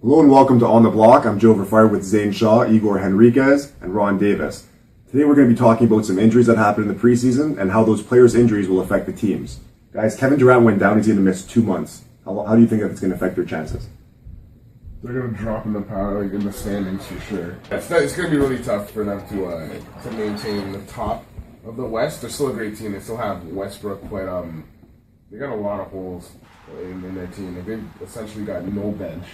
Hello and welcome to On the Block. I'm Joe Verfire with Zane Shaw, Igor Henriquez, and Ron Davis. Today we're going to be talking about some injuries that happened in the preseason and how those players' injuries will affect the teams. Guys, Kevin Durant went down. He's going to miss 2 months. How do you think that's going to affect their chances? They're going to drop in the power, in the standings for sure. It's going to be really tough for them to maintain the top of the West. They're still a great team. They still have Westbrook, but they got a lot of holes in their team. They've essentially got no bench.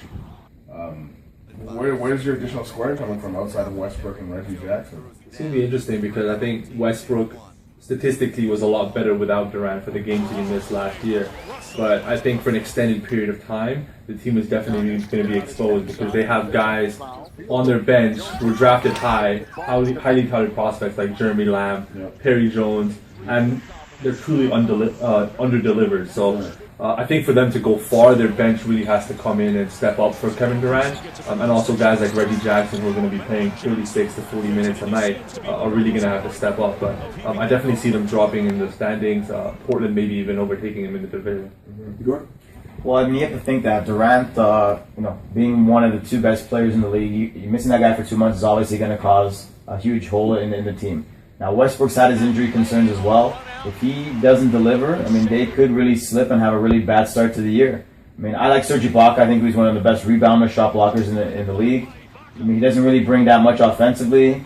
Where's your additional scoring coming from outside of Westbrook and Reggie Jackson? It's going to be interesting because I think Westbrook statistically was a lot better without Durant for the games he missed last year. But I think for an extended period of time, the team is definitely going to be exposed because they have guys on their bench who were drafted highly touted prospects like Jeremy Lamb, Perry Jones, and they're truly under-delivered. So I think for them to go far, their bench really has to come in and step up for Kevin Durant. And also guys like Reggie Jackson, who are going to be playing 36 to 40 minutes a night, are really going to have to step up. But I definitely see them dropping in the standings. Portland maybe even overtaking them in the division. Igor? Well, I mean, you have to think that Durant, being one of the two best players in the league, you missing that guy for 2 months is obviously going to cause a huge hole in the team. Now, Westbrook's had his injury concerns as well. If he doesn't deliver, I mean, they could really slip and have a really bad start to the year. I mean, I like Serge Ibaka. I think he's one of the best rebounders, shot blockers in the league. I mean, he doesn't really bring that much offensively.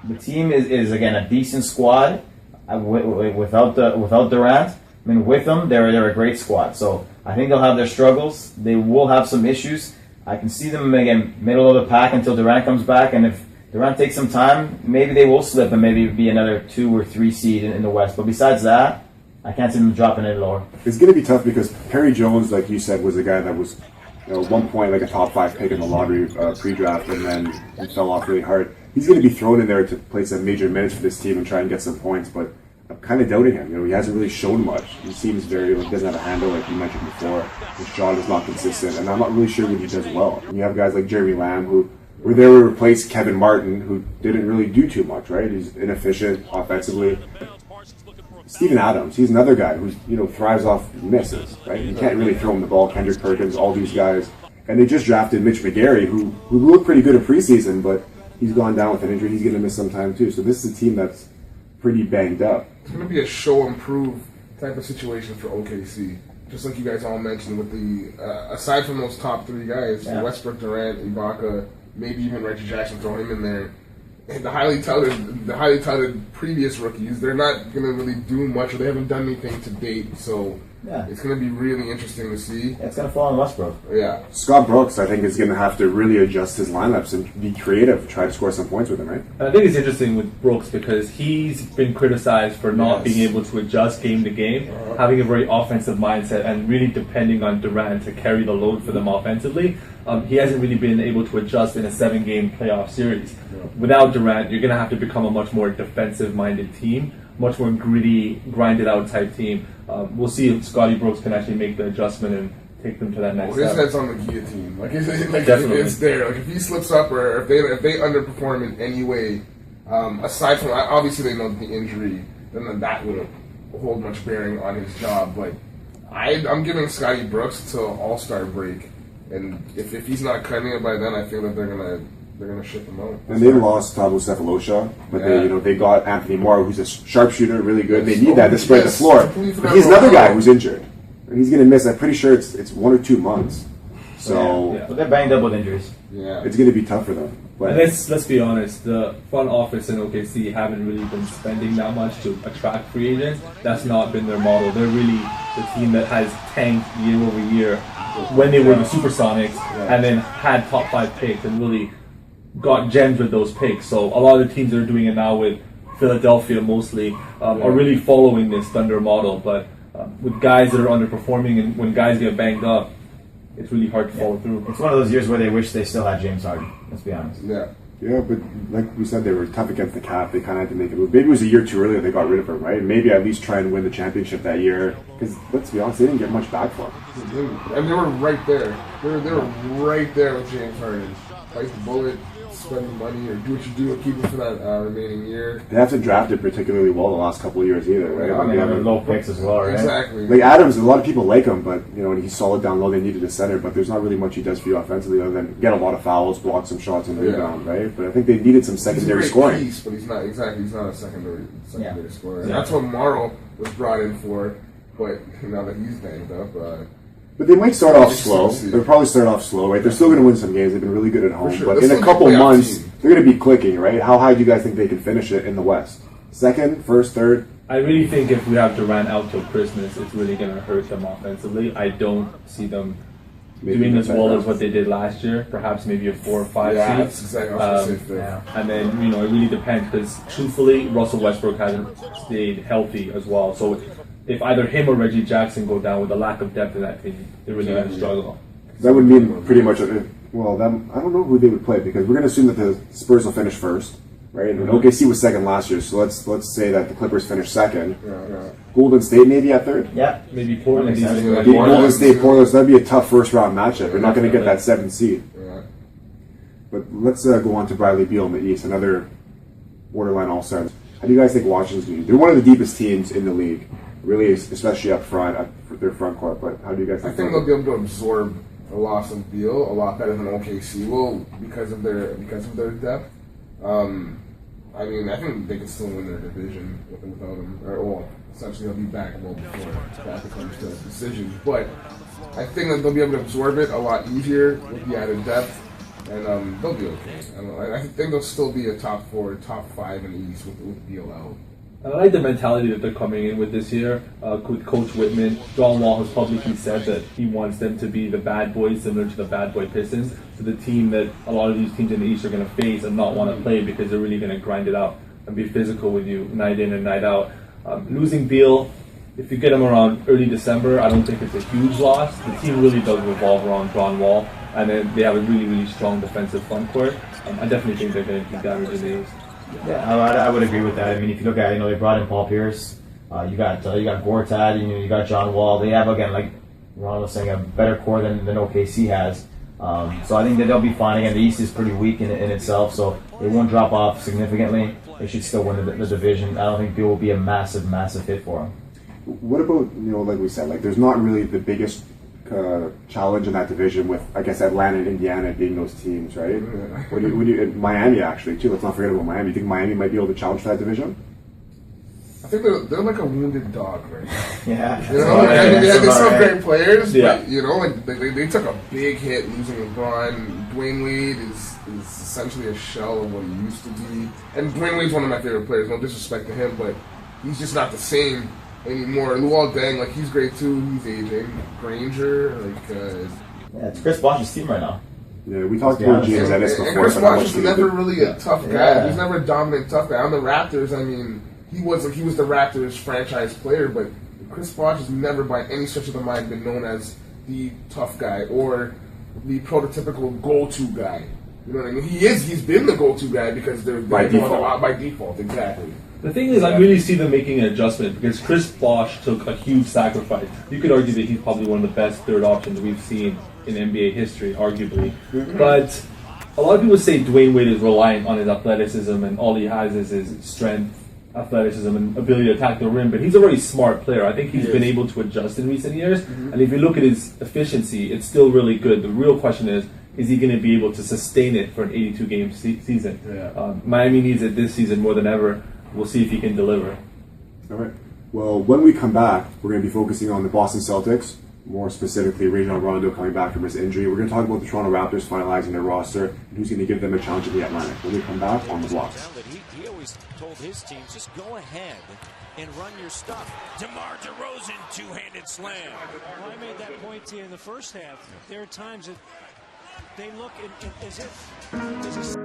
The team is again, a decent squad without Durant. I mean, with them, they're a great squad. So I think they'll have their struggles. They will have some issues. I can see them, again, middle of the pack until Durant comes back. And if Durant takes some time, maybe they will slip and maybe be another 2 or 3 seed in the West. But besides that, I can't see them dropping it lower. It's going to be tough because Perry Jones, like you said, was a guy that was at one point like a top 5 pick in the lottery pre-draft, and then he fell off really hard. He's going to be thrown in there to play some major minutes for this team and try and get some points, but I'm kind of doubting him. He hasn't really shown much. He seems very, doesn't have a handle like you mentioned before. His shot is not consistent, and I'm not really sure when he does well. And you have guys like Jeremy Lamb who were there to replace Kevin Martin, who didn't really do too much, right? He's inefficient offensively. Steven Adams, he's another guy who's thrives off misses, right? You can't really throw him the ball. Kendrick Perkins, all these guys, and they just drafted Mitch McGary, who looked pretty good in preseason, but he's gone down with an injury. He's going to miss some time too. So this is a team that's pretty banged up. It's going to be a show and prove type of situation for OKC. Just like you guys all mentioned, with the aside from those top 3 guys, Westbrook, Durant, Ibaka, maybe even Reggie Jackson, throw him in there. And the highly touted previous rookies, they're not going to really do much, or they haven't done anything to date. So it's going to be really interesting to see. It's going to fall on Westbrook. Yeah. Scott Brooks, I think, is going to have to really adjust his lineups and be creative, try to score some points with him, right? I think it's interesting with Brooks because he's been criticized for not being able to adjust game to game, having a very offensive mindset, and really depending on Durant to carry the load for them offensively. He hasn't really been able to adjust in a 7-game playoff series. Without Durant, you're going to have to become a much more defensive-minded team, much more gritty, grinded-out type team. We'll see if Scotty Brooks can actually make the adjustment and take them to that next step. His head's on the guillotine. It's there. Like, if he slips up or if they underperform in any way, aside from obviously they know the injury, then that wouldn't hold much bearing on his job. But I'm giving Scotty Brooks till All-Star break. And if he's not cutting it by then, I feel that they're gonna ship him out. And they lost Thabo Sefolosha, but they got Anthony Moore, who's a sharpshooter, really good. They need that to spread the floor. But he's another guy who's injured, and he's gonna miss. I'm pretty sure it's 1 or 2 months. So But they're banged up with injuries. Yeah, it's gonna be tough for them. But let's be honest, the front office in OKC haven't really been spending that much to attract free agents. That's not been their model. They're really the team that has tanked year over year when they were the Supersonics, and then had top 5 picks and really got gems with those picks. So a lot of the teams that are doing it now with Philadelphia mostly are really following this Thunder model. But with guys that are underperforming and when guys get banged up, it's really hard to follow through. It's one of those years where they wish they still had James Harden. Let's be honest. Yeah. Yeah, but like we said, they were tough against the cap. They kind of had to make a move. Maybe it was a year too early that they got rid of him, right? Maybe at least try and win the championship that year. Because let's be honest, they didn't get much back for him. And they were right there. They were right there with James Harden. Bite the bullet, spend the money, or do what you do and keep it for that remaining year. They haven't drafted particularly well the last couple of years either, right? I mean, they have low picks as well, right? Exactly. Like Adams, a lot of people like him, but you know he's solid down low. They needed a center, but there's not really much he does for you offensively other than get a lot of fouls, block some shots, and rebound, right? But I think they needed some secondary he's a great scoring. piece, but he's not exactly. He's not a secondary scorer. Yeah. That's what Morrow was brought in for. But now that he's banged up, But they might start off It's slow. easy. They'll probably start off slow, right? They're still going to win some games. They've been really good at home. sure. But They're in a still couple a playoff months, team. they're going to be clicking, right? How high do you guys think they can finish it in the West? Second, first, third? I really think if we have Durant out till Christmas, it's really going to hurt them offensively. I don't see them doing as well as what they did last year. Perhaps maybe a 4 or 5 yeah, seed. that's exactly what I was going to say. And then, it really depends because truthfully, Russell Westbrook hasn't stayed healthy as well. So if either him or Reggie Jackson go down with the lack of depth in that team, they're really going to struggle. That would mean pretty much, I don't know who they would play because we're going to assume that the Spurs will finish first, right? And OKC was second last year, so let's say that the Clippers finish second. Yeah. Golden State maybe at third? Yeah. Maybe Portland. Makes sense. even- Golden State, Portland, so that'd be a tough first round matchup. They're not going to get that 7th seed. Yeah. But let's go on to Bradley Beal in the East, another borderline all-star. How do you guys think Washington's going to do? They're one of the deepest teams in the league, really, especially up front, their front court. But how do you guys I think? think they'll be able to absorb the loss of Beal a lot better than OKC will because of their depth. I mean, I think they can still win their division without him. Essentially, they'll be back well before that comes to decisions. But I think that they'll be able to absorb it a lot easier with the added depth, and they'll be okay. I think they'll still be a top 4, top 5 in the East with Beal out. I like the mentality that they're coming in with this year. With Coach Whitman, John Wall has publicly said that he wants them to be the bad boys, similar to the bad boy Pistons, to the team that a lot of these teams in the East are going to face and not want to play because they're really going to grind it out and be physical with you night in and night out. Losing Beal, if you get him around early December, I don't think it's a huge loss. The team really does revolve around John Wall, and then they have a really, really strong defensive front court. I definitely think they're going to keep damage in the East. Yeah, I would agree with that. I mean, if you look at, they brought in Paul Pierce, you got Gortat, you got John Wall. They have, again, like Ron was saying, a better core than OKC has. So I think that they'll be fine. Again, the East is pretty weak in itself, so they won't drop off significantly. They should still win the division. I don't think Beal will be a massive, massive hit for them. What about, like we said, like there's not really the biggest challenge in that division with, I guess, Atlanta and Indiana being those teams, right? What do you, and Miami actually too. Let's not forget about Miami. You think Miami might be able to challenge that division? I think they're like a wounded dog right now. Yeah. They're still great players, Yeah. but they took a big hit losing LeBron. Dwayne Wade is essentially a shell of what he used to be. And Dwayne Wade's one of my favorite players. No disrespect to him, but he's just not the same anymore. Luol Deng, he's great too. He's aging. Granger, Yeah, it's Chris Bosh's team right now. Yeah, we talked Yeah, about James and Ennis before. And Chris but how Bosh much was he never did. really a tough guy. Yeah. He was never a dominant tough guy. On the Raptors, I mean, he was the Raptors franchise player, but Chris Bosh has never by any stretch of the mind been known as the tough guy or the prototypical go-to guy. You know what I mean? He's been the go-to guy because they're By default. By default, exactly. The thing is, I really see them making an adjustment because Chris Bosh took a huge sacrifice. You could argue that he's probably one of the best third options we've seen in NBA history, arguably. But a lot of people say Dwayne Wade is reliant on his athleticism and all he has is his strength, athleticism, and ability to attack the rim. But he's a very smart player. I think he's been able to adjust in recent years. And if you look at his efficiency, it's still really good. The real question is he going to be able to sustain it for an 82-game season? Yeah. Miami needs it this season more than ever. We'll see if he can deliver. All right. Well, when we come back, we're going to be focusing on the Boston Celtics, more specifically Rajon Rondo coming back from his injury. We're going to talk about the Toronto Raptors finalizing their roster and who's going to give them a challenge in the Atlantic. When we come back on the block. He always told his teams, just go ahead and run your stuff. DeMar DeRozan, two-handed slam. Well, I made that point to you in the first half. There are times that they look as if...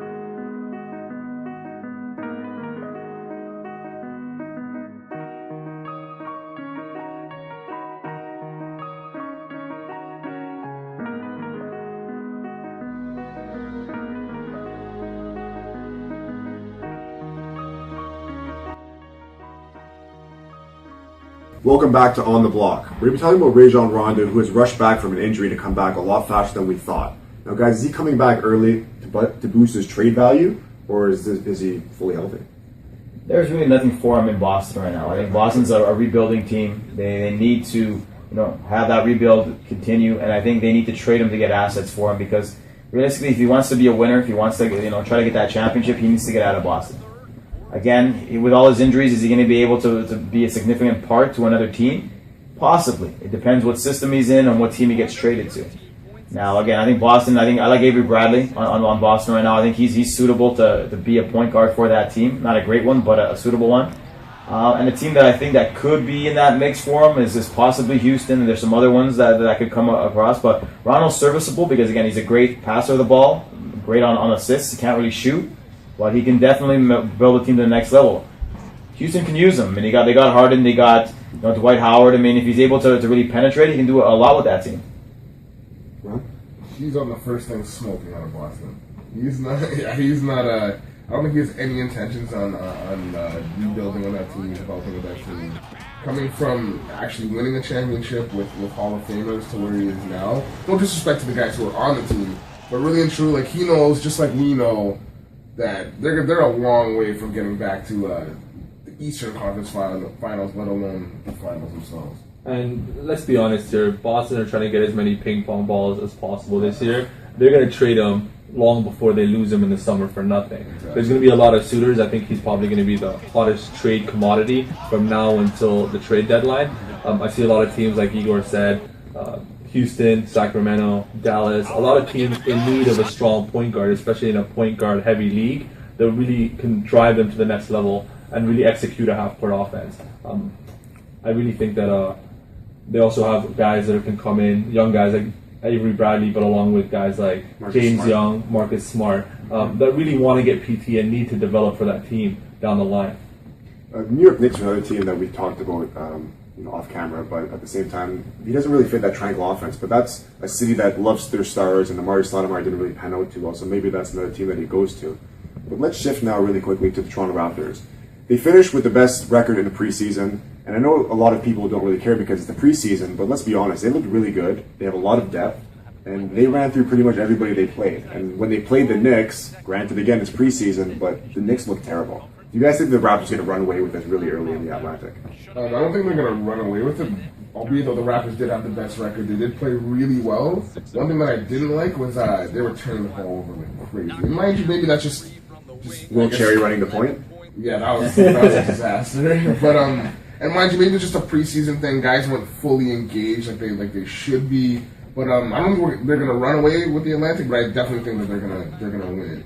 Welcome back to On the Block. We're going to be talking about Rajon Rondo, who has rushed back from an injury to come back a lot faster than we thought. Now, guys, is he coming back early to boost his trade value, or is he fully healthy? There's really nothing for him in Boston right now. I think Boston's a rebuilding team. They need to have that rebuild continue, and I think they need to trade him to get assets for him because realistically, if he wants to be a winner, if he wants to try to get that championship, he needs to get out of Boston. Again, with all his injuries, is he going to be able to be a significant part to another team? Possibly. It depends what system he's in and what team he gets traded to. Now, again, I think Boston. I like Avery Bradley on Boston right now. I think he's suitable to be a point guard for that team. Not a great one, but a suitable one. And a team that I think that could be in that mix for him is possibly Houston. And there's some other ones that could come across. But Ronald's serviceable because, again, he's a great passer of the ball, great on assists. He can't really shoot, but he can definitely build a team to the next level. Houston can use him. I mean, they got Harden, they got Dwight Howard. I mean, if he's able to really penetrate, he can do a lot with that team. He's on the first thing smoking out of Boston. He's not. Yeah, he's not. I don't think he has any intentions on rebuilding on that team, developing with that team. Coming from actually winning a championship with Hall of Famers to where he is now. No disrespect to the guys who are on the team, but really and truly, like he knows, just like we know, that they're a long way from getting back to the Eastern Conference finals, let alone the finals themselves. And let's be honest here, Boston are trying to get as many ping pong balls as possible this year. They're going to trade him long before they lose him in the summer for nothing. Exactly. There's going to be a lot of suitors. I think he's probably going to be the hottest trade commodity from now until the trade deadline. I see a lot of teams, like Igor said, Houston, Sacramento, Dallas, a lot of teams in need of a strong point guard, especially in a point guard heavy league, that really can drive them to the next level and really execute a half-court offense. I really think that they also have guys that can come in, young guys like Avery Bradley, but along with guys like James Young, Marcus Smart, that really want to get PT and need to develop for that team down the line. New York Knicks are another team that we talked about off camera, but at the same time, he doesn't really fit that triangle offense. But that's a city that loves their stars, and Amari Stoudemire didn't really pan out too well, so maybe that's another team that he goes to. But let's shift now really quickly to the Toronto Raptors. They finished with the best record in the preseason, and I know a lot of people don't really care because it's the preseason, but let's be honest, they looked really good. They have a lot of depth, and they ran through pretty much everybody they played. And when they played the Knicks, granted again it's preseason, but the Knicks looked terrible. Do you guys think the Raptors are going to run away with this really early in the Atlantic? I don't think they're going to run away with it, albeit though the Raptors did have the best record. They did play really well. One thing that I didn't like was they were turning the ball over like crazy. And mind you, maybe that's just Will Cherry running the point? Yeah, that was a disaster. But and mind you, maybe it's just a preseason thing. Guys weren't fully engaged like they should be. But I don't think they're gonna run away with the Atlantic. But I definitely think that they're gonna win,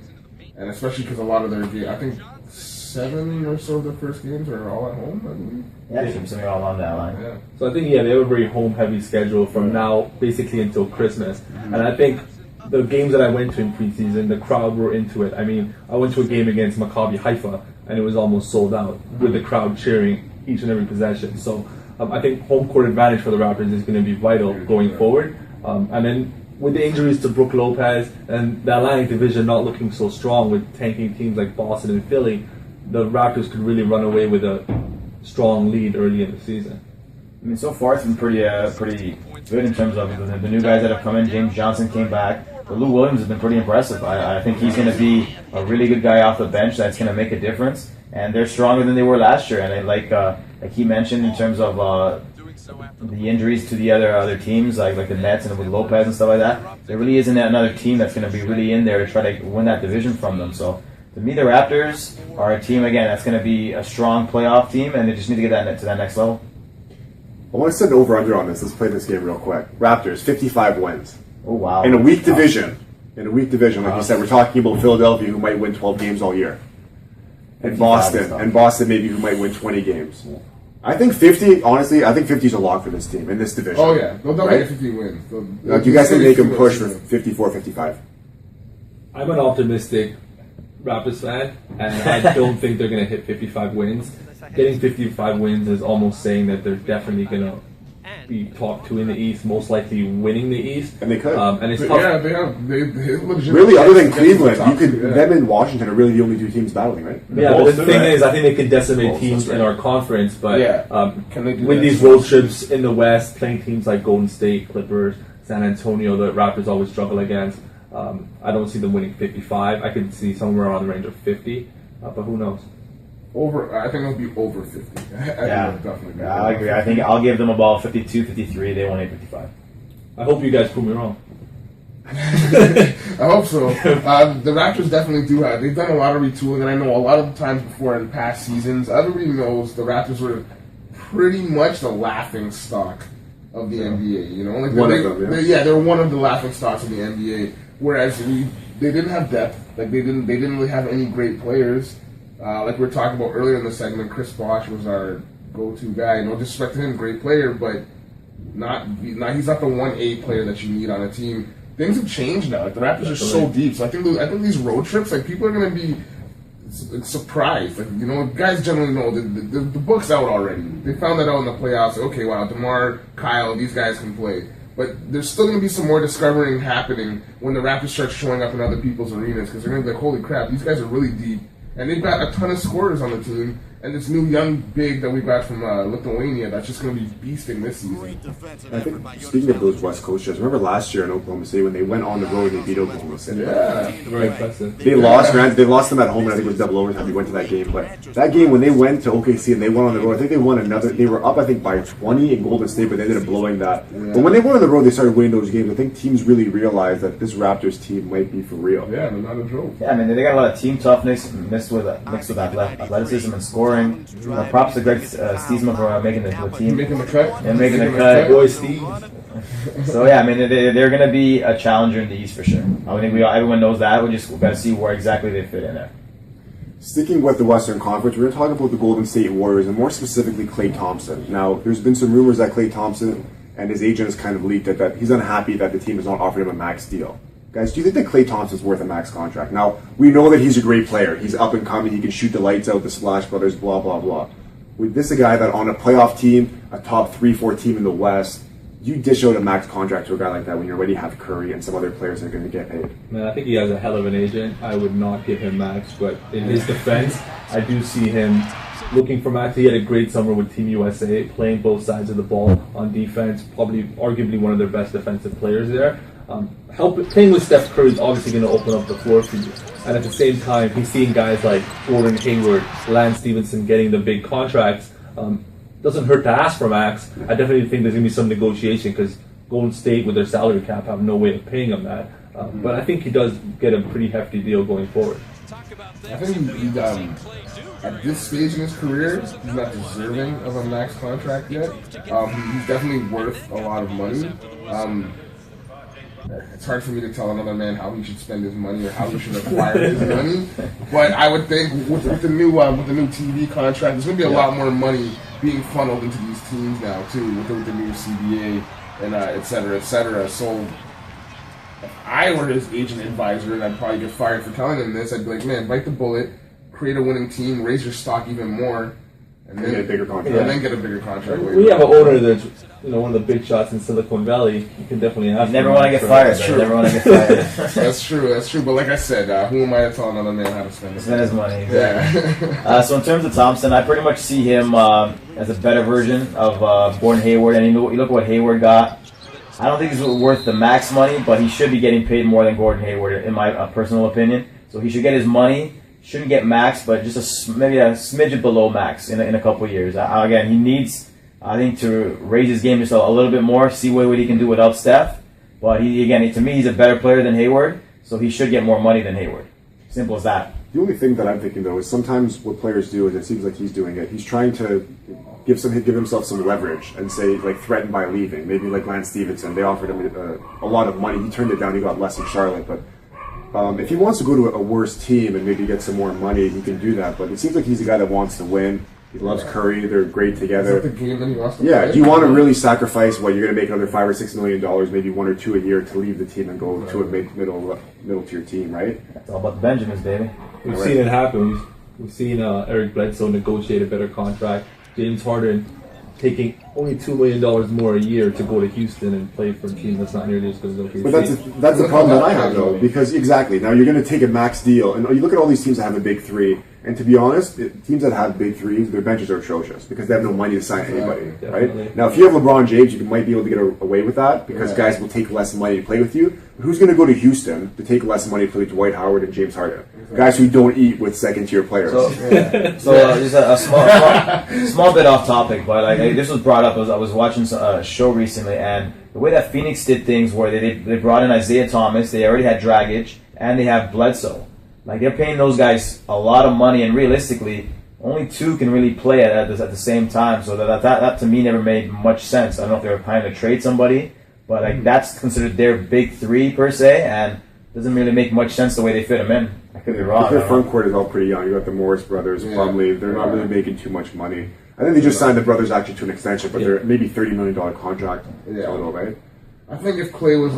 and especially because a lot of their games, I think 7 or so of their first games are all at home, I believe. Yeah, something all along that line. Yeah. So I think they have a very home heavy schedule from now basically until Christmas, and I think the games that I went to in preseason, the crowd were into it. I mean, I went to a game against Maccabi Haifa, and it was almost sold out with the crowd cheering each and every possession. So I think home court advantage for the Raptors is going to be vital going forward. And then with the injuries to Brook Lopez and the Atlantic Division not looking so strong with tanking teams like Boston and Philly, the Raptors could really run away with a strong lead early in the season. I mean, so far it's been pretty good in terms of the new guys that have come in. James Johnson came back. But Lou Williams has been pretty impressive. I think he's going to be a really good guy off the bench that's going to make a difference. And they're stronger than they were last year. And like he mentioned in terms of the injuries to the other teams, like the Nets and with Lopez and stuff like that, there really isn't another team that's going to be really in there to try to win that division from them. So to me, the Raptors are a team, again, that's going to be a strong playoff team, and they just need to get that to that next level. I want to set an over-under on this. Let's play this game real quick. Raptors, 55 wins. Oh, wow. In a weak division. Like you said, we're talking about Philadelphia, who might win 12 games all year. And Boston maybe, who might win 20 games. Yeah. I think 50, honestly, I think 50 is a lock for this team in this division. Oh, yeah. They'll get 50 wins. Do you guys think they can push for 54, 55? I'm an optimistic Raptors fan, and I don't think they're going to hit 55 wins. Getting 55 wins is almost saying that they're definitely going to be top 2 in the East, most likely winning the East. And they could. And it's But tough. yeah, they legitimately Really, other than chance to get to the Cleveland, top you could two, yeah. them and Washington are really the only 2 teams battling, right? Yeah, but the thing is, I think they could decimate Bulls, teams that's in right. our conference, but Yeah. Can they do with that? these road trips in the West, playing teams like Golden State, Clippers, San Antonio, the Raptors always struggle against. I don't see them winning 55. I could see somewhere around the range of 50, but who knows? I think it'll be over 50. I think it'll definitely be Yeah, over I agree. I think I'll give them about 52, 53. They won't hit 55. I hope you guys prove me wrong. I hope so. The Raptors definitely do have. They've done a lot of retooling, and I know a lot of the times before in past seasons, everybody knows the Raptors were pretty much the laughing stock of the NBA. You know, like One of them, they're one of the laughing stocks of the NBA. Whereas they didn't have depth. Like they didn't really have any great players. Like we were talking about earlier in the segment, Chris Bosh was our go-to guy. No disrespect to him, great player, but he's not the 1A player that you need on a team. Things have changed now. Like the Raptors are so deep. So I think these road trips, like people are going to be surprised. Like, you know, guys generally know the book's out already. They found that out in the playoffs. Okay, wow, DeMar, Kyle, these guys can play. But there's still going to be some more discovering happening when the Raptors start showing up in other people's arenas, because they're going to be like, holy crap, these guys are really deep. And they've got a ton of scorers on the team. And this new young big that we got from Lithuania that's just going to be beasting this season. I think, speaking of those West Coast shows, remember last year in Oklahoma City when they went on the road and they beat Oklahoma City? Yeah. Very impressive. They lost, granted, they lost them at home, and I think it was double overtime. They went to that game, but that game when they went to OKC and they went on the road, I think they won another. They were up, I think, by 20 in Golden State, but they ended up blowing that. Yeah. But when they went on the road, they started winning those games. I think teams really realized that this Raptors team might be for real. Yeah, they're not a joke. Yeah, I mean, they got a lot of team toughness mixed with athleticism and scoring. Props to Greg Stiesman for making the team. Making the cut. And making the cut. Boy, Steve. So yeah, I mean they're going to be a challenger in the East for sure. I think everyone knows that. We got to see where exactly they fit in there. Sticking with the Western Conference, we're going to talk about the Golden State Warriors, and more specifically Klay Thompson. Now, there's been some rumors that Klay Thompson and his agent has kind of leaked that he's unhappy that the team has not offered him a max deal. Guys, do you think that Klay Thompson's worth a max contract? Now, we know that he's a great player. He's up and coming. He can shoot the lights out, the Splash Brothers, blah, blah, blah. With this a guy that on a playoff team, a top 3-4 team in the West, you dish out a max contract to a guy like that when you already have Curry and some other players that are going to get paid. Man, I think he has a hell of an agent. I would not give him max, but in his defense, I do see him looking for max. He had a great summer with Team USA, playing both sides of the ball on defense, probably arguably one of their best defensive players there. Playing with Steph Curry is obviously going to open up the floor for you. And at the same time, he's seeing guys like Gordon Hayward, Lance Stevenson getting the big contracts. Doesn't hurt to ask for max. I definitely think there's going to be some negotiation because Golden State, with their salary cap, have no way of paying him that. But I think he does get a pretty hefty deal going forward. I think he's at this stage in his career, he's not deserving of a max contract yet. He's definitely worth a lot of money. It's hard for me to tell another man how he should spend his money or how he should acquire his money. But I would think with the new TV contract, there's going to be a lot more money being funneled into these teams now too, with the new CBA and et cetera, et cetera. So if I were his agent advisor, and I'd probably get fired for telling him this, I'd be like, man, bite the bullet, create a winning team, raise your stock even more, and then get a bigger contract. And then get a bigger contract. We have an owner that's one of the big shots in Silicon Valley. You can definitely have. You never want to get fired. That's true. Never want to get fired. That's true. But like I said, who am I to tell another man how to spend his money? Spend his money. Exactly. Yeah. So in terms of Thompson, I pretty much see him as a better version of Gordon Hayward. And you look at what Hayward got. I don't think he's worth the max money, but he should be getting paid more than Gordon Hayward, in my personal opinion. So he should get his money. Shouldn't get max, but just maybe a smidge below max in a couple of years. Again, he needs, I think, to raise his game just a little bit more, see what he can do without Steph. But to me, he's a better player than Hayward, so he should get more money than Hayward. Simple as that. The only thing that I'm thinking, though, is sometimes what players do, is it seems like he's doing it, he's trying to give himself some leverage and say, like, threaten by leaving. Maybe like Lance Stevenson, they offered him a lot of money. He turned it down, he got less in Charlotte, but if he wants to go to a worse team and maybe get some more money, he can do that. But it seems like he's a guy that wants to win. He loves Curry. They're great together. Is that the game that he wants to Yeah. play? Do you want to really sacrifice what you're going to make another $5 or $6 million, maybe 1 or 2 a year, to leave the team and go to a middle tier team, right? It's all about the Benjamins, baby. We've seen it happen. We've seen Eric Bledsoe negotiate a better contract. James Harden taking only $2 million more a year to go to Houston and play for a team that's not nearly as good as OKC. But that's the problem that I have, though, because exactly, now you're going to take a max deal, and you look at all these teams that have a big three, and to be honest, teams that have big threes, their benches are atrocious because they have no money to sign anybody, right? Now, if you have LeBron James, you might be able to get away with that because guys will take less money to play with you. But who's going to go to Houston to take less money to play with Dwight Howard and James Harden? Guys who don't eat with second-tier players. So just a small bit off topic, but like this was brought up. I was watching a show recently, and the way that Phoenix did things, where they brought in Isaiah Thomas, they already had Dragic, and they have Bledsoe. Like they're paying those guys a lot of money, and realistically, only two can really play at the same time. So that to me never made much sense. I don't know if they were planning to trade somebody, but like that's considered their big three per se, and doesn't really make much sense the way they fit them in. I could be wrong. Their front court is all pretty young. You got the Morris brothers, Plumlee. They're not really making too much money. I think they just signed the brothers actually to an extension, but they're maybe $30 million contract total, right? I think if Clay was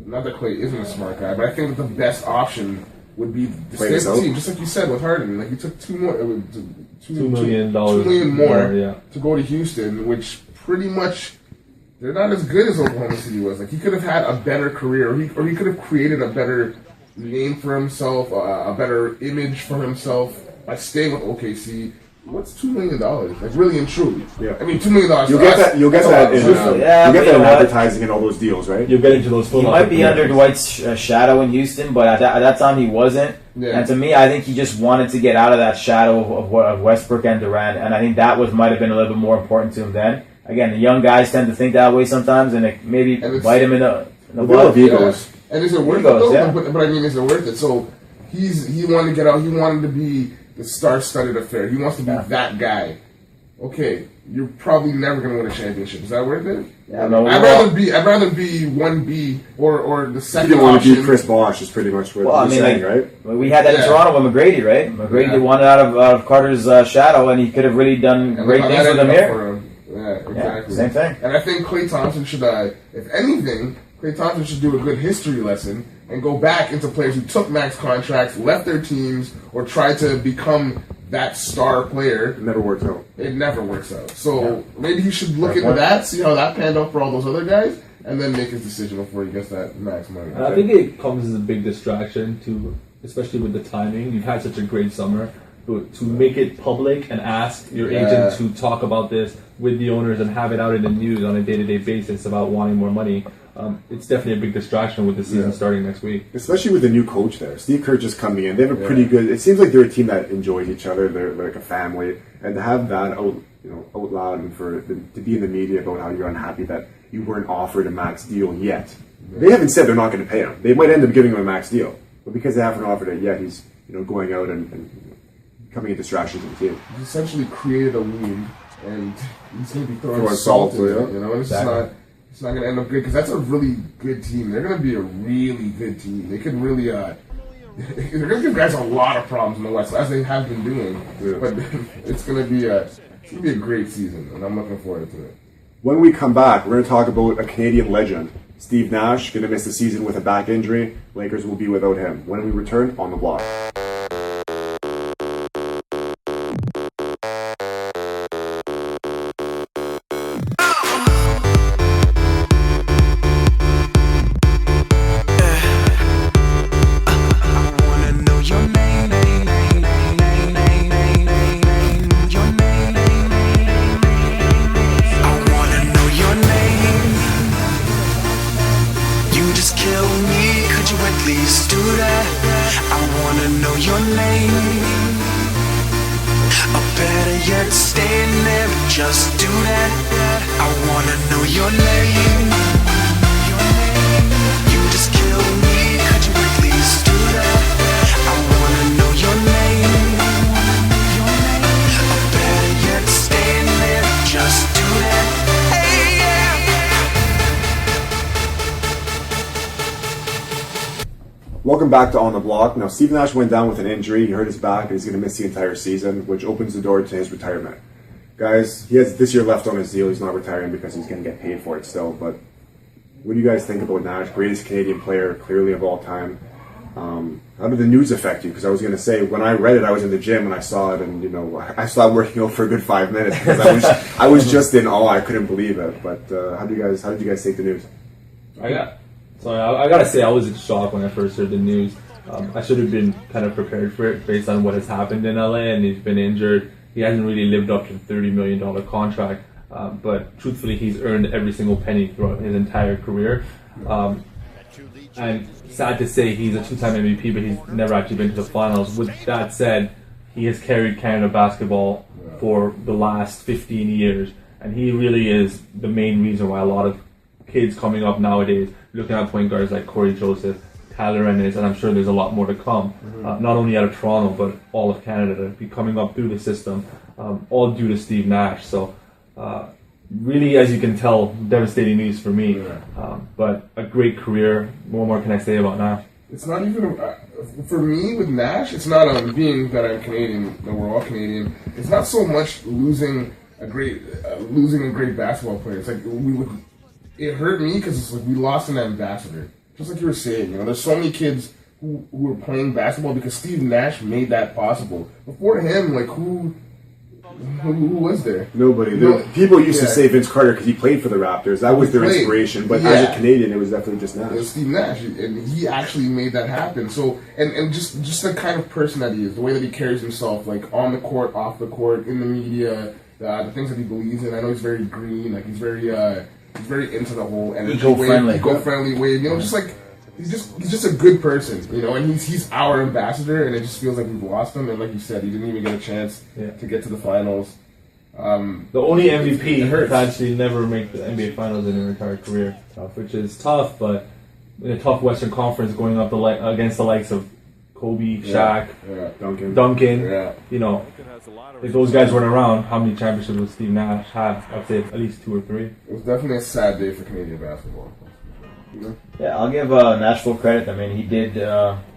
not that Clay isn't a smart guy, but I think that the best option would be to stay with the team, just like you said with Harden. Like he took $2 million more to go to Houston, which pretty much they're not as good as Oklahoma City was. Like he could have had a better career, or he could have created a better name for himself, a better image for himself by staying with OKC. What's $2 million? Like really and truly. Yeah. I mean, $2 million. You'll get that. You'll get that in advertising and all those deals, right? You'll get into those. He might be under Dwight's shadow in Houston, but at that time he wasn't. Yeah. And to me, I think he just wanted to get out of that shadow of Westbrook and Durant, and I think that might have been a little bit more important to him then. Again, the young guys tend to think that way sometimes, and it maybe bite him in the butt. Egos. And is it worth it though? But I mean, is it worth it? So he wanted to get out. He wanted to be the star-studded affair. He wants to be that guy. Okay, you're probably never going to win a championship. Is that worth it? Yeah, no, I'd rather be 1B or the second you didn't want option. to be Chris Bosh is pretty much what you're saying, right? We had that in Toronto with McGrady, right? McGrady wanted out of Carter's shadow, and he could have really done great things with him here. Yeah, exactly. Same thing. And I think Klay Thompson should, if anything, Klay Thompson should do a good history lesson and go back into players who took max contracts, left their teams, or tried to become that star player. It never works out. It never works out. So maybe he should look into that, see how that panned out for all those other guys, and then make his decision before he gets that max money. I think it comes as a big distraction to, especially with the timing. You've had such a great summer. To make it public and ask your agent to talk about this with the owners and have it out in the news on a day-to-day basis about wanting more money, it's definitely a big distraction with the season starting next week. Especially with the new coach there. Steve Kerr just coming in. They have a pretty good... It seems like they're a team that enjoys each other. They're like a family. And to have that out loud and to be in the media about how you're unhappy that you weren't offered a max deal yet. They haven't said they're not going to pay him. They might end up giving him a max deal. But because they haven't offered it yet, he's going out and becoming a distraction to the team. He's essentially created a wound, and he's going to be throwing salt in it. And it's not going to end up good, because that's a really good team. They're going to be a really good team. They could really, they're going to give guys a lot of problems in the West, as they have been doing. Yeah. But it's going to be a great season, and I'm looking forward to it. When we come back, we're going to talk about a Canadian legend, Steve Nash, going to miss the season with a back injury. Lakers will be without him. When we return on the block. Welcome back to On the Block. Now, Steve Nash went down with an injury. He hurt his back, and he's going to miss the entire season, which opens the door to his retirement. Guys, he has this year left on his deal. He's not retiring because he's going to get paid for it still. But what do you guys think about Nash? Greatest Canadian player, clearly, of all time. How did the news affect you? Because I was going to say, when I read it, I was in the gym and I saw it, and I stopped working out for a good 5 minutes because I was just in awe. I couldn't believe it. But how did you guys take the news? I gotta say, I was in shock when I first heard the news. I should have been kind of prepared for it based on what has happened in LA, and he's been injured. He hasn't really lived up to the $30 million contract, but truthfully, he's earned every single penny throughout his entire career. And sad to say, he's a two-time MVP, but he's never actually been to the finals. With that said, he has carried Canada basketball for the last 15 years, and he really is the main reason why a lot of kids coming up nowadays, looking at point guards like Corey Joseph, Tyler Ennis, and I'm sure there's a lot more to come, not only out of Toronto, but all of Canada to be coming up through the system, all due to Steve Nash. So, really, as you can tell, devastating news for me, but a great career. What more can I say about Nash? It's not even for me with Nash. It's not being that I'm Canadian, that we're all Canadian. It's not so much losing a great basketball player. It's like it hurt me because it's like we lost an ambassador. Just like you were saying, there's so many kids who were playing basketball because Steve Nash made that possible. Before him, like who was there? Nobody. People used to say Vince Carter because he played for the Raptors. That was their inspiration. But as a Canadian, it was definitely just Nash. It was Steve Nash, and he actually made that happen. So, and just the kind of person that he is, the way that he carries himself, like on the court, off the court, in the media, the things that he believes in. I know he's very green, like he's very into the whole eco-friendly wave. Just like he's just a good person, and he's our ambassador, and it just feels like we've lost him. And like you said, he didn't even get a chance to get to the finals. The only MVP to actually never make the NBA Finals in their entire career, which is tough, but in a tough Western Conference going up against the likes of Kobe, Shaq, Duncan. If those guys weren't around, how many championships would Steve Nash have? I'd say at least 2 or 3. It was definitely a sad day for Canadian basketball. Yeah, I'll give Nash full credit. I mean, he did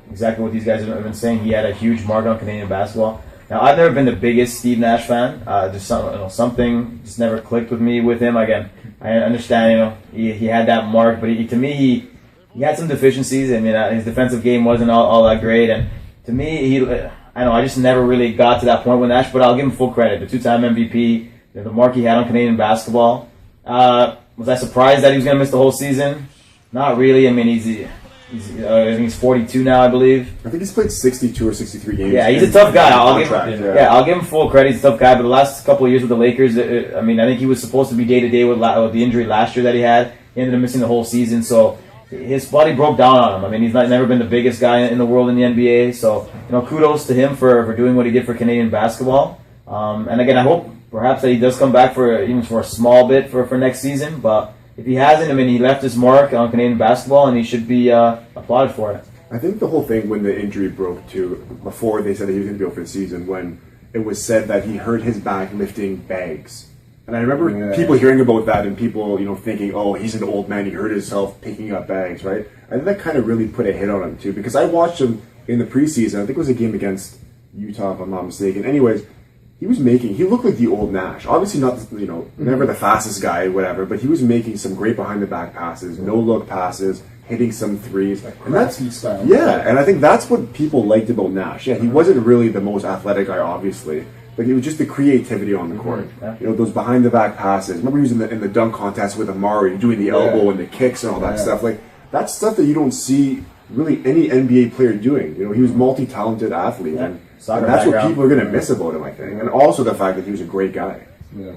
exactly what these guys have been saying. He had a huge mark on Canadian basketball. Now, I've never been the biggest Steve Nash fan. Just something just never clicked with me with him. Again, I understand, he had that mark, but to me, he had some deficiencies. I mean, his defensive game wasn't all that great, and to me, I just never really got to that point with Nash. But I'll give him full credit. The 2-time MVP, the mark he had on Canadian basketball. Was I surprised that he was going to miss the whole season? Not really. I mean, I think he's 42 now, I believe. I think he's played 62 or 63 games. Yeah, he's a tough guy. I'll give him full credit. He's a tough guy. But the last couple of years with the Lakers, I think he was supposed to be day-to-day with the injury last year that he had. He ended up missing the whole season, so his body broke down on him. I mean, he's never been the biggest guy in the world in the NBA. So, kudos to him for doing what he did for Canadian basketball. And again, I hope perhaps that he does come back for a small bit for next season. But if he hasn't, he left his mark on Canadian basketball, and he should be applauded for it. I think the whole thing when the injury broke too, before they said that he was going to be out for the season, when it was said that he hurt his back lifting bags. And I remember people hearing about that and people, thinking, oh, he's an old man, he hurt himself picking up bags, right? I think that kind of really put a hit on him too, because I watched him in the preseason. I think it was a game against Utah, if I'm not mistaken. Anyways, he looked like the old Nash. Obviously not, never the fastest guy, whatever, but he was making some great behind-the-back passes, no-look passes, hitting some threes. And that's his style. Yeah, and I think that's what people liked about Nash. Yeah, he wasn't really the most athletic guy, obviously, but it was just the creativity on the court. Those behind-the-back passes. Remember he was in the dunk contest with Amari, doing the elbow and the kicks and all that stuff. Like, that's stuff that you don't see really any NBA player doing. He was multi-talented athlete. And that's what people are going to miss about him, I think. And also the fact that he was a great guy. Yeah.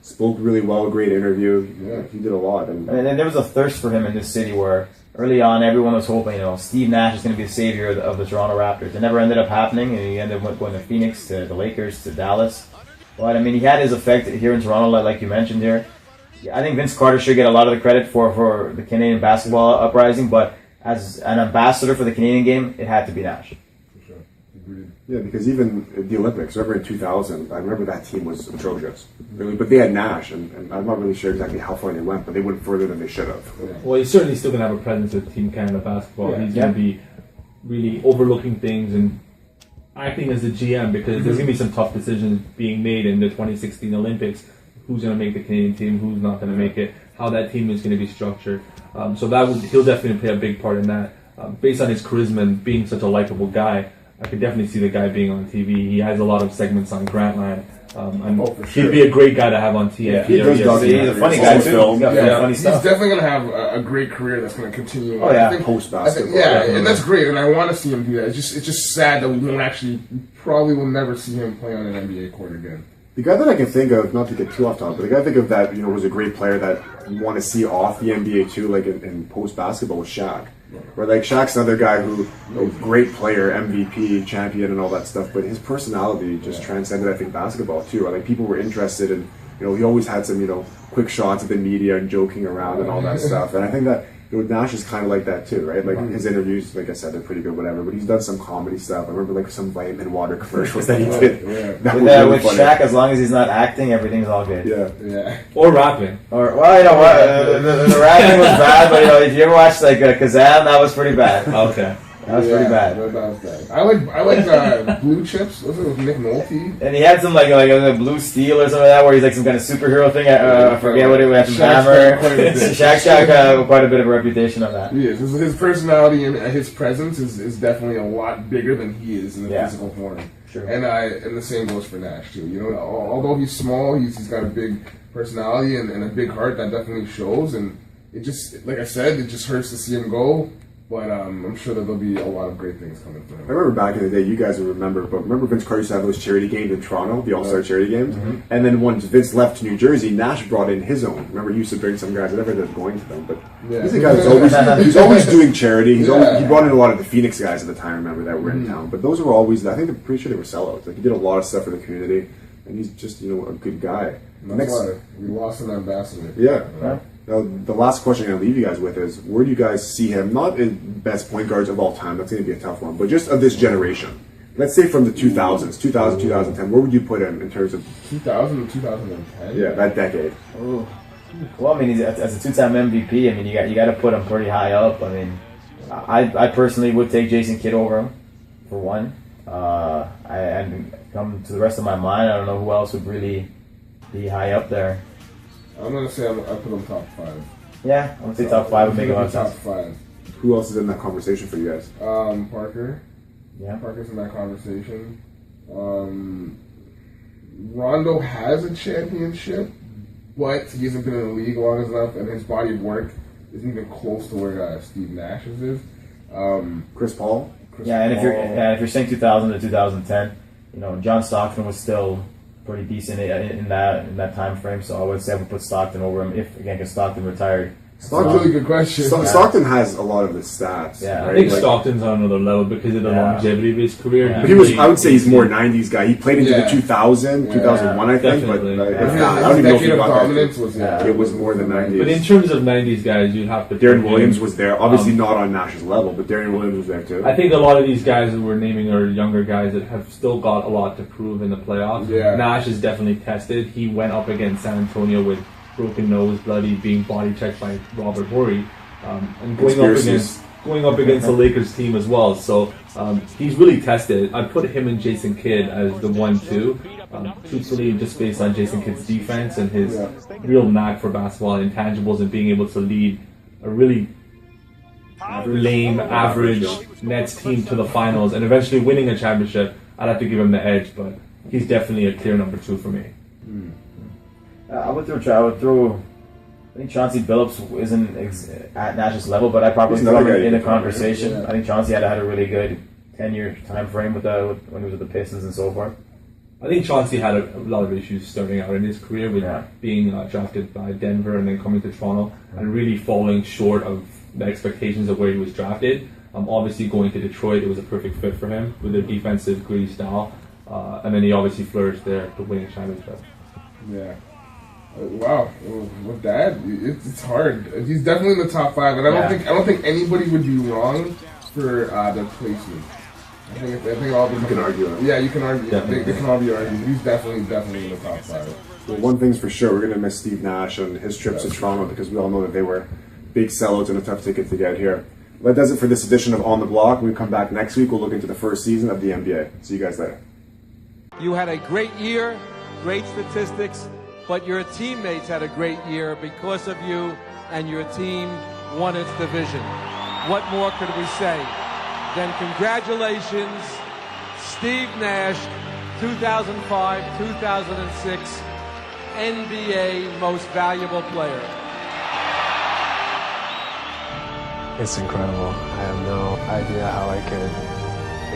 Spoke really well, great interview. Yeah, he did a lot. And there was a thirst for him in this city where early on everyone was hoping, Steve Nash is going to be the savior of the Toronto Raptors. It never ended up happening, and he ended up going to Phoenix, to the Lakers, to Dallas. But, he had his effect here in Toronto, like you mentioned here. I think Vince Carter should get a lot of the credit for the Canadian basketball uprising, but as an ambassador for the Canadian game, it had to be Nash. Yeah, because even the Olympics, remember in 2000, I remember that team was atrocious. Really, but they had Nash, and I'm not really sure exactly how far they went, but they went further than they should have. Well, he's certainly still going to have a presence with Team Canada basketball. He's going to be really overlooking things and acting as the GM, because there's going to be some tough decisions being made in the 2016 Olympics. Who's going to make the Canadian team, who's not going to make it, how that team is going to be structured. So he'll definitely play a big part in that. based on his charisma and being such a likable guy, I could definitely see the guy being on TV. He has a lot of segments on Grantland. And for sure. he'd be a great guy to have on TNT. he does He's a funny guy too. He's got funny He's stuff. definitely going to have a great career that's going to continue. Oh, yeah. Post I think, basketball. yeah, and that's great, and I want to see him do that. It's just sad that we won't actually, probably will never see him play on an NBA court again. The guy that I can think of, not to get too off topic, but the guy I think of that was a great player that you want to see off the NBA too, like in post basketball, was Shaq. Where like Shaq's another guy who, great player, MVP, champion, and all that stuff, but his personality just transcended, I think, basketball too. Like people were interested in, he always had some, quick shots at the media and joking around and all that stuff. And I think that Nash is kind of like that too, right? Like his interviews, like I said, they're pretty good, whatever. But he's done some comedy stuff. I remember like some vitamin water commercials that he did. That was really With funny. Shaq, as long as he's not acting, everything's all good. Yeah. Or rapping. Or well, you know what? The rapping was bad, but if you ever watched like Kazam, that was pretty bad. Okay. That was pretty bad. That was bad. I like Blue Chips. Was it with Nick Nolte? And he had some like a blue steel or something like that, where he's like some kind of superhero thing. I forget what it was. Some hammer. Shaq's got quite a bit of a reputation on that. He is. His personality and his presence is definitely a lot bigger than he is in the physical form. Sure. And the same goes for Nash too. Although he's small, he's got a big personality and a big heart that definitely shows. And it just, like I said, it just hurts to see him go. But I'm sure that there'll be a lot of great things coming for him. I remember back in the day, you guys would remember, but remember Vince Carter used to have those charity games in Toronto, the All-Star charity games? And then once Vince left to New Jersey, Nash brought in his own. Remember, he used to bring some guys, I never ended up going to them, but he's a guy he's always doing charity. He brought in a lot of the Phoenix guys at the time, remember, that were in town. But those were always, I think I'm pretty sure they were sellouts. Like, he did a lot of stuff for the community, and he's just, a good guy. That's why we lost an ambassador. Yeah. Now, the last question I'm going to leave you guys with is, where do you guys see him, not in best point guards of all time, that's going to be a tough one, but just of this generation? Let's say from the 2000s, 2000, 2010, where would you put him in terms of... 2000 to 2010? Yeah, that decade. Ooh. Well, I mean, as a two-time MVP, I mean, you got to put him pretty high up. I mean, I personally would take Jason Kidd over him, for one. And come to the rest of my mind, I don't know who else would really be high up there. I'm going to say I put him top 5. Yeah, I'm going to say top 5 would make a lot of Top sense. 5. Who else is in that conversation for you guys? Parker. Yeah. Parker's in that conversation. Rondo has a championship, but he hasn't been in the league long enough, and his body of work isn't even close to where Steve Nash's is. Chris Paul? And if you're saying 2000 to 2010, John Stockton was still pretty decent in that time frame. So I would say I would put Stockton over him because Stockton retired. That's a really good question. Stockton has a lot of the stats. Yeah. right? I think Stockton's on another level because of the longevity of his career. Yeah. But I would say he's more 90s guy. He played into the 2000, 2001, I think. Definitely. But His if not, I don't even know if he decade of got dominance that. was It was more than 90s. But in terms of 90s guys, you'd have to... Darren Williams was there. Obviously not on Nash's level, but Darren Williams was there too. I think a lot of these guys that we're naming are younger guys that have still got a lot to prove in the playoffs. Yeah. Nash is definitely tested. He went up against San Antonio with broken nose, bloody, being body checked by Robert Horry, and going up against the Lakers team as well. So he's really tested. I put him and Jason Kidd as the 1-2. Truthfully, just based on Jason Kidd's defense and his real knack for basketball and intangibles and being able to lead a really lame, average Nets team to the finals and eventually winning a championship, I'd have to give him the edge, but he's definitely a clear number 2 for me. I would throw. I think Chauncey Billups isn't at Nash's level, but I probably throw him in the conversation. Yeah. I think Chauncey had a really good 10-year time frame when he was with the Pistons and so forth. I think Chauncey had a lot of issues starting out in his career with being drafted by Denver and then coming to Toronto and really falling short of the expectations of where he was drafted. Obviously going to Detroit, it was a perfect fit for him with their defensive, gritty style. And then he obviously flourished there to win a championship. Yeah. Wow, with that, it's hard. He's definitely in the top 5, and I don't think anybody would be wrong for their placement. I think all you can argue it. Yeah, you can argue. They can all be argued. He's definitely in the top 5. Well, one thing's for sure, we're going to miss Steve Nash and his trips to Toronto because we all know that they were big sellouts and a tough ticket to get here. That does it for this edition of On the Block. When we come back next week, we'll look into the first season of the NBA. See you guys later. You had a great year, great statistics, but your teammates had a great year because of you, and your team won its division. what more could we say? Then congratulations, Steve Nash, 2005-2006 NBA Most Valuable Player. It's incredible. I have no idea how I could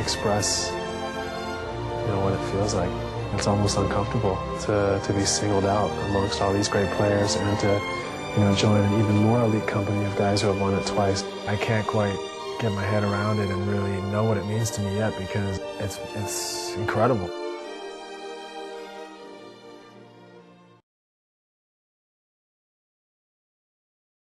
express, what it feels like. It's almost uncomfortable to be singled out amongst all these great players and to, join an even more elite company of guys who have won it twice. I can't quite get my head around it and really know what it means to me yet because it's incredible.